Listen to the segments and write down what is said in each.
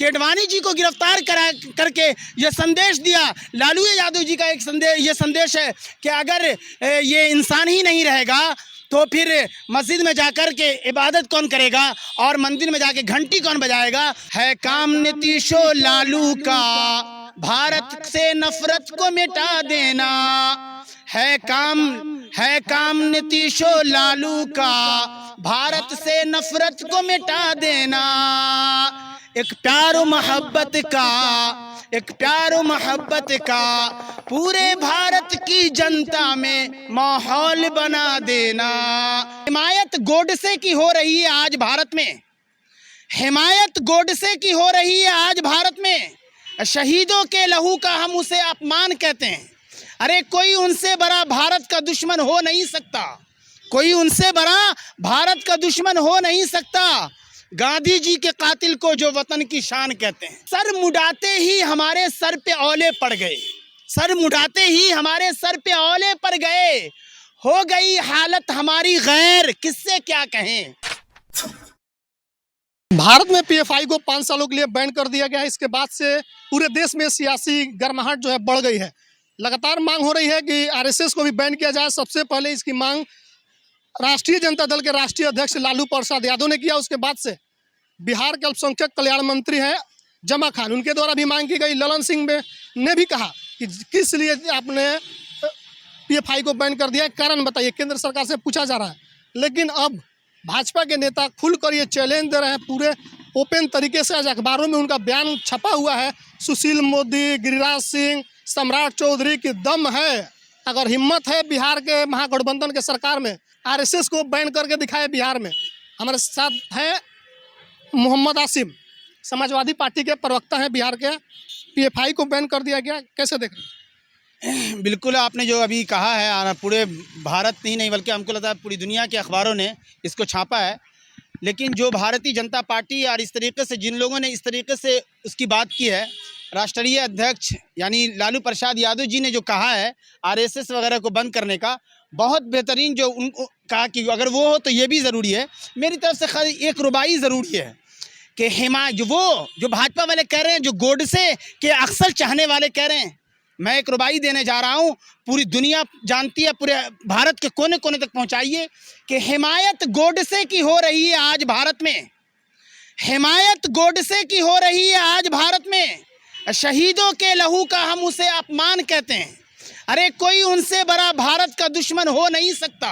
केडवानी जी को गिरफ्तार करके ये संदेश दिया। लालू यादव जी का एक ये संदेश है कि अगर ये इंसान ही नहीं रहेगा तो फिर मस्जिद में जाकर के इबादत कौन करेगा और मंदिर में जाके घंटी कौन बजाएगा। है काम नीतीशो लालू का भारत से नफरत को मिटा देना, है काम नीतीशो लालू का भारत से नफरत को मिटा देना। एक प्यार मोहब्बत का पूरे भारत की जनता में माहौल बना देना। हिमायत गोडसे की हो रही है आज भारत में, हिमायत गोडसे की हो रही है आज भारत में। शहीदों के लहू का हम उसे अपमान कहते हैं। अरे कोई उनसे बड़ा भारत का दुश्मन हो नहीं सकता, कोई उनसे बड़ा भारत का दुश्मन हो नहीं सकता। गांधी जी के कातिल को जो वतन की शान कहते हैं। सर मुड़ाते ही हमारे सर पे औले पड़ गए, सर मुड़ाते ही हमारे सर पे औले पड़ गए। हो गई हालत हमारी गैर, किससे क्या कहें। भारत में पीएफआई को 5 सालों के लिए बैन कर दिया गया है। इसके बाद से पूरे देश में सियासी गर्माहट जो है बढ़ गई है। लगातार मांग हो रही है कि आरएसएस को भी बैन किया जाए। सबसे पहले इसकी मांग राष्ट्रीय जनता दल के राष्ट्रीय अध्यक्ष लालू प्रसाद यादव ने किया। उसके बाद से बिहार के अल्पसंख्यक कल्याण मंत्री हैं जमा खान, उनके द्वारा भी मांग की गई। ललन सिंह ने भी कहा कि किस लिए आपने पीएफआई को बैन कर दिया है, कारण बताइए, केंद्र सरकार से पूछा जा रहा है। लेकिन अब भाजपा के नेता खुलकर ये चैलेंज दे रहे हैं, पूरे ओपन तरीके से। आज अखबारों में उनका बयान छपा हुआ है। सुशील मोदी, गिरिराज सिंह, सम्राट चौधरी की दम है, अगर हिम्मत है बिहार के महागठबंधन के सरकार में, आरएसएस को बैन करके दिखाए बिहार में। हमारे साथ है मोहम्मद आसिम, समाजवादी पार्टी के प्रवक्ता हैं बिहार के। पीएफआई को बैन कर दिया गया, कैसे देख रहे हैं? बिल्कुल आपने जो अभी कहा है, पूरे भारत ही नहीं बल्कि हमको लगता है पूरी दुनिया के अखबारों ने इसको छापा है। लेकिन जो भारतीय जनता पार्टी और इस तरीके से जिन लोगों ने इस तरीके से उसकी बात की है, राष्ट्रीय अध्यक्ष यानी लालू प्रसाद यादव जी ने जो कहा है आरएसएस वगैरह को बंद करने का, बहुत बेहतरीन जो उनको कहा कि अगर वो हो तो ये भी ज़रूरी है। मेरी तरफ से खाली एक रुबाई ज़रूरी है कि जो भाजपा वाले कह रहे हैं, जो गोडसे के अक्सर चाहने वाले कह रहे हैं, मैं एक रुबाई देने जा रहा हूँ, पूरी दुनिया जानती है, पूरे भारत के कोने कोने तक पहुँचाइए कि हिमायत गोडसे की हो रही है आज भारत में, हिमायत गोडसे की हो रही है आज भारत में। शहीदों के लहू का हम उसे अपमान कहते हैं। अरे कोई उनसे बड़ा भारत का दुश्मन हो नहीं सकता,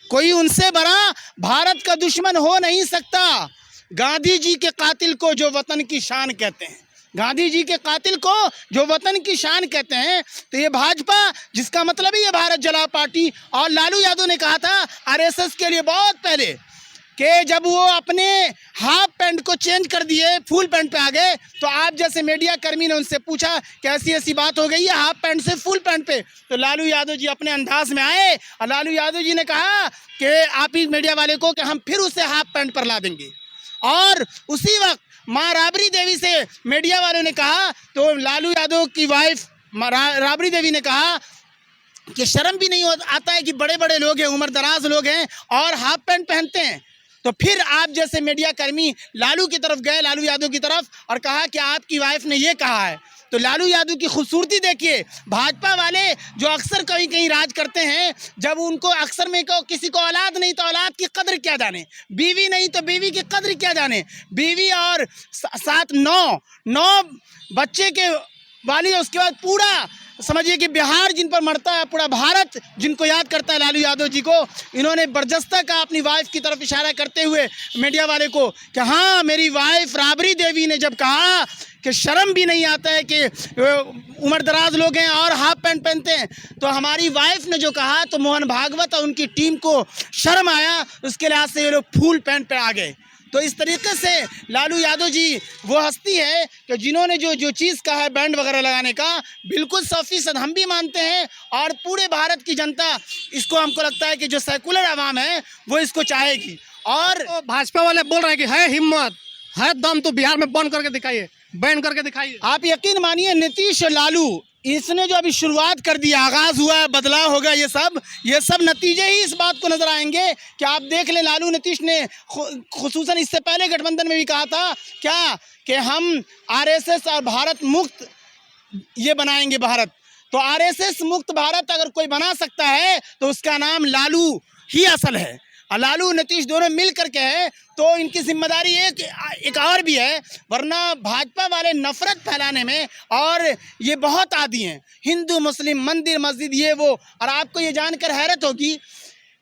कोई उनसे बड़ा भारत का दुश्मन हो नहीं सकता। गांधी जी के कातिल को जो वतन की शान कहते हैं, गांधी जी के कातिल को जो वतन की शान कहते हैं, तो ये भाजपा, जिसका मतलब ही ये भारत जला पार्टी। और लालू यादव ने कहा था आरएसएस के लिए बहुत पहले कि जब वो अपने हाफ पैंट को चेंज कर दिए, फुल पैंट पे आ गए, तो आप जैसे मीडिया कर्मी ने उनसे पूछा कि ऐसी ऐसी बात हो गई है हाफ पैंट से फुल पैंट पे, तो लालू यादव जी अपने अंदाज में आए और लालू यादव जी ने कहा कि आप ही मीडिया वाले को कि हम फिर उसे हाफ पैंट पर ला देंगे। और उसी वक्त माँ राबड़ी देवी से मीडिया वालों ने कहा, तो लालू यादव की वाइफ राबड़ी देवी ने कहा कि शर्म भी नहीं आता है कि बड़े बड़े लोग हैं, उम्र दराज लोग हैं और हाफ पैंट पहनते हैं। तो फिर आप जैसे मीडिया कर्मी लालू की तरफ गए, लालू यादव की तरफ, और कहा कि आपकी वाइफ ने ये कहा है। तो लालू यादव की खूबसूरती देखिए। भाजपा वाले जो अक्सर कहीं कहीं राज करते हैं, जब उनको अक्सर में किसी को औलाद नहीं तो औलाद की कद्र क्या जाने, बीवी नहीं तो बीवी की कद्र क्या जाने, बीवी और साथ नौ बच्चे के वाली, उसके बाद पूरा समझिए कि बिहार जिन पर मरता है, पूरा भारत जिनको याद करता है लालू यादव जी को। इन्होंने बर्जस्ता का अपनी वाइफ की तरफ इशारा करते हुए मीडिया वाले को कि हाँ, मेरी वाइफ राबड़ी देवी ने जब कहा कि शर्म भी नहीं आता है कि उम्र दराज लोग हैं और हाफ पैंट पहनते हैं, तो हमारी वाइफ ने जो कहा तो मोहन भागवत और उनकी टीम को शर्म आया, उसके लिहाज से ये लोग फुल पैंट पे आ गए। तो इस तरीके से लालू यादव जी वो हस्ती है कि जिन्होंने जो चीज़ कहा है बैंड वगैरह लगाने का, बिल्कुल 100% हम भी मानते हैं और पूरे भारत की जनता इसको, हमको लगता है कि जो सेकुलर आवाम है वो इसको चाहेगी। और तो भाजपा वाले बोल रहे हैं कि है हिम्मत, है दम, तो बिहार में बंद करके दिखाइए, बैन करके दिखाइए। आप यकीन मानिए, नीतीश लालू इसने जो अभी शुरुआत कर दी, आगाज़ हुआ है, बदलाव होगा, ये सब नतीजे ही इस बात को नज़र आएंगे कि आप देख लें, लालू नीतीश ने खुसूसन इससे पहले गठबंधन में भी कहा था क्या कि हम आरएसएस और भारत मुक्त ये बनाएंगे भारत। तो आरएसएस मुक्त भारत अगर कोई बना सकता है तो उसका नाम लालू ही असल है, और लालू नीतीश दोनों मिल करके है। तो इनकी जिम्मेदारी एक और भी है, वरना भाजपा वाले नफरत फैलाने में और ये बहुत आदी हैं, हिंदू मुस्लिम मंदिर मस्जिद ये वो। और आपको ये जानकर हैरत होगी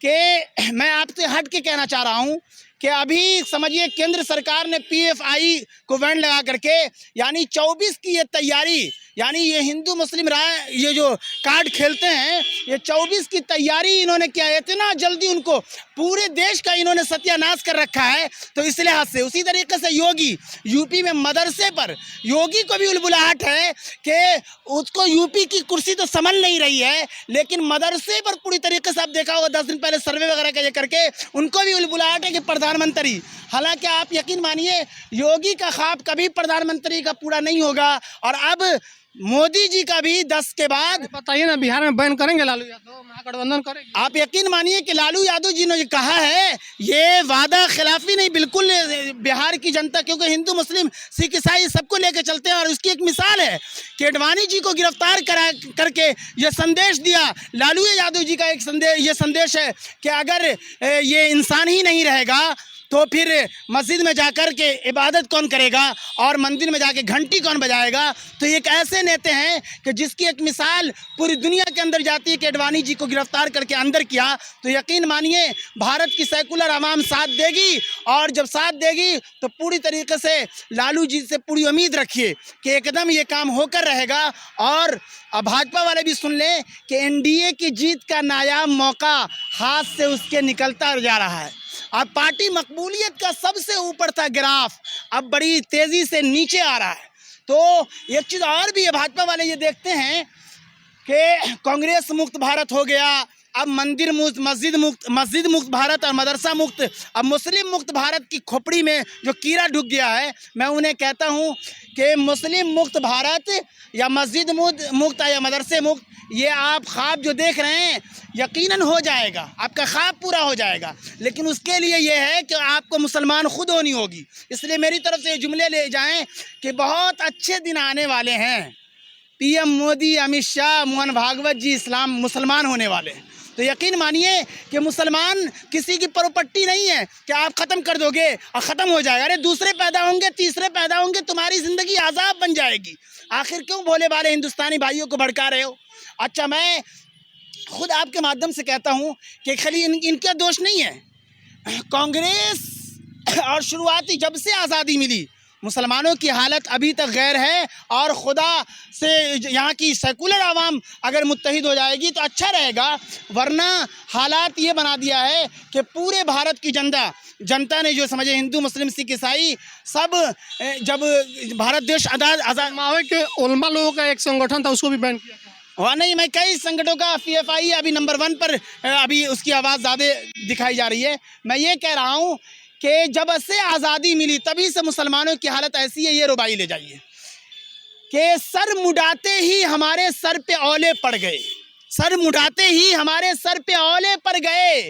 कि मैं आपसे हट के कहना चाह रहा हूँ कि अभी समझिए केंद्र सरकार ने पीएफआई को बैन लगा करके, यानी 24 की ये तैयारी, यानी ये हिंदू मुस्लिम ये जो कार्ड खेलते हैं, ये 24 की तैयारी इन्होंने किया है। इतना जल्दी उनको पूरे देश का इन्होंने सत्यानाश कर रखा है। तो इस लिहाज से उसी तरीके से योगी यूपी में मदरसे पर, योगी को भी उलबुलाहट है कि उसको यूपी की कुर्सी तो संभल नहीं रही है, लेकिन मदरसे पर पूरी तरीके से आप देखा होगा 10 दिन पहले सर्वे वगैरह का ये करके उनको भी उलबुलाहट है कि प्रधानमंत्री। हालांकि आप यकीन मानिए योगी का ख्वाब कभी प्रधानमंत्री का पूरा नहीं होगा। और अब मोदी जी का भी 10 के बाद, बताइए ना, बिहार में बैन करेंगे लालू यादव, महागठबंधन करेंगे? आप यकीन मानिए कि लालू यादव जी ने कहा है, ये वादा खिलाफी नहीं, बिल्कुल बिहार की जनता, क्योंकि हिंदू मुस्लिम सिख ईसाई सबको लेकर चलते हैं। और उसकी एक मिसाल है कि अडवाणी जी को गिरफ्तार करके ये संदेश दिया, लालू यादव जी का ये संदेश है कि अगर ये इंसान ही नहीं रहेगा तो फिर मस्जिद में जाकर के इबादत कौन करेगा और मंदिर में जाके घंटी कौन बजाएगा। तो एक ऐसे नेता हैं कि जिसकी एक मिसाल पूरी दुनिया के अंदर जाती है कि अडवाणी जी को गिरफ्तार करके अंदर किया। तो यकीन मानिए भारत की सेकुलर आवाम साथ देगी, और जब साथ देगी तो पूरी तरीके से लालू जी से पूरी उम्मीद रखिए कि एकदम ये काम होकर रहेगा। और भाजपा वाले भी सुन लें कि एनडीए की जीत का नायाब मौका हाथ से उसके निकलता जा रहा है। अब पार्टी मकबूलियत का सबसे ऊपर था ग्राफ, अब बड़ी तेज़ी से नीचे आ रहा है। तो एक चीज़ और भी है, भाजपा वाले ये देखते हैं कि कांग्रेस मुक्त भारत हो गया, अब मंदिर मुक्त, मस्जिद मुक्त भारत और मदरसा मुक्त, अब मुस्लिम मुक्त भारत की खोपड़ी में जो कीड़ा ढुक गया है। मैं उन्हें कहता हूँ कि मुस्लिम मुक्त भारत या मस्जिद मुक्त या मदरसे मुक्त, ये आप ख्वाब जो देख रहे हैं यकीनन हो जाएगा, आपका ख्वाब पूरा हो जाएगा। लेकिन उसके लिए ये है कि आपको मुसलमान खुद होनी होगी। इसलिए मेरी तरफ से ये जुमले ले जाएं कि बहुत अच्छे दिन आने वाले हैं। पीएम मोदी, अमित शाह, मोहन भागवत जी मुसलमान होने वाले हैं। तो यकीन मानिए कि मुसलमान किसी की प्रॉपर्टी नहीं है कि आप ख़त्म कर दोगे और ख़त्म हो जाएगा। अरे दूसरे पैदा होंगे, तीसरे पैदा होंगे, तुम्हारी ज़िंदगी आज़ाब बन जाएगी। आखिर क्यों भोले भाले हिंदुस्तानी भाइयों को भड़का रहे हो? अच्छा, मैं खुद आपके माध्यम से कहता हूँ कि खाली इनका दोष नहीं है। कांग्रेस और शुरुआती जब से आज़ादी मिली, मुसलमानों की हालत अभी तक गैर है। और खुदा से यहाँ की सेकुलर आवाम अगर मुत्तहिद हो जाएगी तो अच्छा रहेगा, वरना हालात ये बना दिया है कि पूरे भारत की जनता ने जो समझे, हिंदू मुस्लिम सिख ईसाई सब, जब भारत देश आज़ाद मावे के उलमा लोगों का एक संगठन था, उसको भी बैन किया था। वहाँ नहीं, मैं कई संगठनों का पीएफआई अभी नंबर 1 पर अभी उसकी आवाज़ ज़्यादा दिखाई जा रही है। मैं ये कह रहा हूँ कि जब से आज़ादी मिली तभी से मुसलमानों की हालत ऐसी है, ये रुबाई ले जाइए कि सर मुड़ाते ही हमारे सर पे औले पड़ गए, सर मुड़ाते ही हमारे सर पे औले पड़ गए,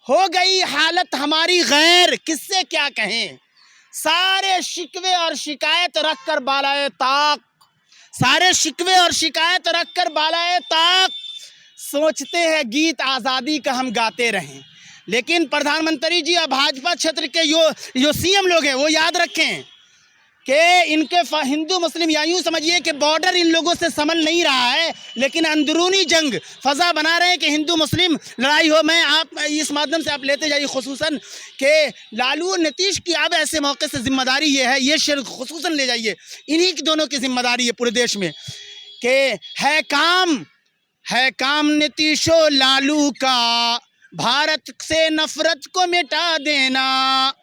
हो गई हालत हमारी गैर, किससे क्या कहें। सारे शिकवे और शिकायत रख कर बालाए ताक, सारे शिकवे और शिकायत रख कर बालाए ताक, सोचते हैं गीत आज़ादी का हम गाते रहें। लेकिन प्रधानमंत्री जी और भाजपा क्षेत्र के जो सीएम लोग हैं वो याद रखें कि इनके हिंदू मुस्लिम, या यूँ समझिए कि बॉर्डर इन लोगों से संभल नहीं रहा है, लेकिन अंदरूनी जंग फ़ज़ा बना रहे हैं कि हिंदू मुस्लिम लड़ाई हो। मैं आप इस माध्यम से आप लेते जाइए, खुसूसन कि लालू और नीतीश की अब ऐसे मौके से जिम्मेदारी ये है, ये शेर खुसूसन ले जाइए, इन्हीं की दोनों की जिम्मेदारी है पूरे देश में कि है काम नीतीशो लालू का, भारत से नफरत को मिटा देना,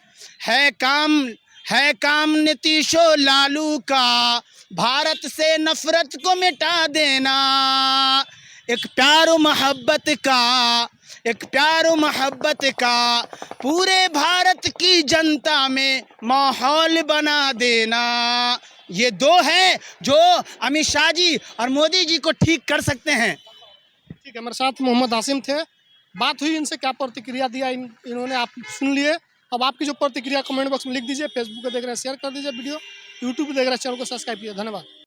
है काम नीतीशो लालू का, भारत से नफरत को मिटा देना। एक प्यार मोहब्बत का पूरे भारत की जनता में माहौल बना देना। ये दो हैं जो अमित शाह जी और मोदी जी को ठीक कर सकते हैं। ठीक है, हमारे साथ मोहम्मद आसिम थे, बात हुई इनसे, क्या प्रतिक्रिया दिया इन्होंने आप सुन लिए। अब आपकी जो प्रतिक्रिया कमेंट बॉक्स में लिख दीजिए, फेसबुक पे देख रहे हैं शेयर कर दीजिए वीडियो, यूट्यूब पे देख रहे हैं चैनल को सब्सक्राइब कीजिए। धन्यवाद।